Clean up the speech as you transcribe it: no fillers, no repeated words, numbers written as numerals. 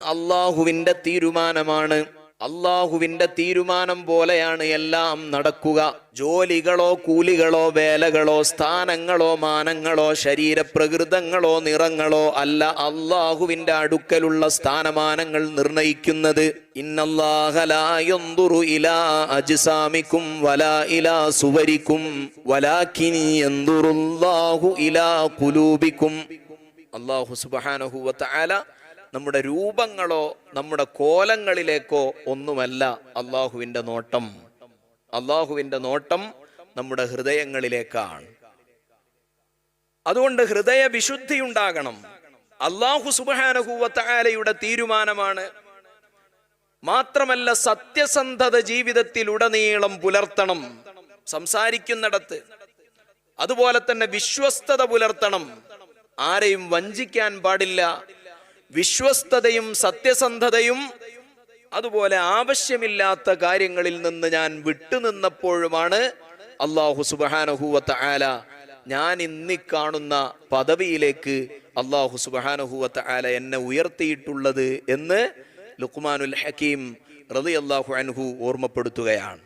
അള്ളാഹുവിന്റെ തീരുമാനമാണ്. അള്ളാഹുവിന്റെ തീരുമാനം പോലെയാണ് എല്ലാം നടക്കുക. ജോലികളോ കൂലികളോ വേലകളോ സ്ഥാനങ്ങളോ മാനങ്ങളോ ശരീരപ്രകൃതങ്ങളോ നിറങ്ങളോ അല്ല അള്ളാഹുവിന്റെ അടുക്കലുള്ള സ്ഥാനമാനങ്ങൾ നിർണയിക്കുന്നത്. ഇന്നല്ലാഹ ലാ യൻദുറു ഇലാ അജ്സാമിക്കും വലാ ഇലാ സുവരിക്കും വലാകിൻ യൻദുറുല്ലാഹു ഇലാ ഖുലൂബിക്കും. അല്ലാഹു സുബ്ഹാനഹു വ തആല നമ്മുടെ രൂപങ്ങളോ നമ്മുടെ കോലങ്ങളിലേക്കോ ഒന്നുമല്ല അള്ളാഹുവിന്റെ നോട്ടം. അള്ളാഹുവിന്റെ നോട്ടം നമ്മുടെ ഹൃദയങ്ങളിലേക്കാണ്. അതുകൊണ്ട് ഹൃദയ വിശുദ്ധി ഉണ്ടാകണം. അള്ളാഹു സുബ്ഹാനഹു വ തആലയുടെ തീരുമാനമാണ്. മാത്രമല്ല സത്യസന്ധത ജീവിതത്തിൽ ഉടനീളം പുലർത്തണം. സംസാരിക്കുന്നിടത്ത് അതുപോലെ തന്നെ വിശ്വസ്തത പുലർത്തണം. ആരെയും വഞ്ചിക്കാൻ പാടില്ല. വിശ്വസ്തതയും സത്യസന്ധതയും അതുപോലെ ആവശ്യമില്ലാത്ത കാര്യങ്ങളിൽ നിന്ന് ഞാൻ വിട്ടുനിന്നപ്പോഴുമാണ് അല്ലാഹു സുബ്ഹാനഹു വ തആല ഞാൻ ഇന്ന് കാണുന്ന പദവിയിലേക്ക് അല്ലാഹു സുബ്ഹാനഹു വ തആല എന്നെ ഉയർത്തിയിട്ടുള്ളത് എന്ന് ലുഖ്മാനുൽ ഹകീം റളിയല്ലാഹു അൻഹു ഓർമ്മപ്പെടുത്തുകയാണ്.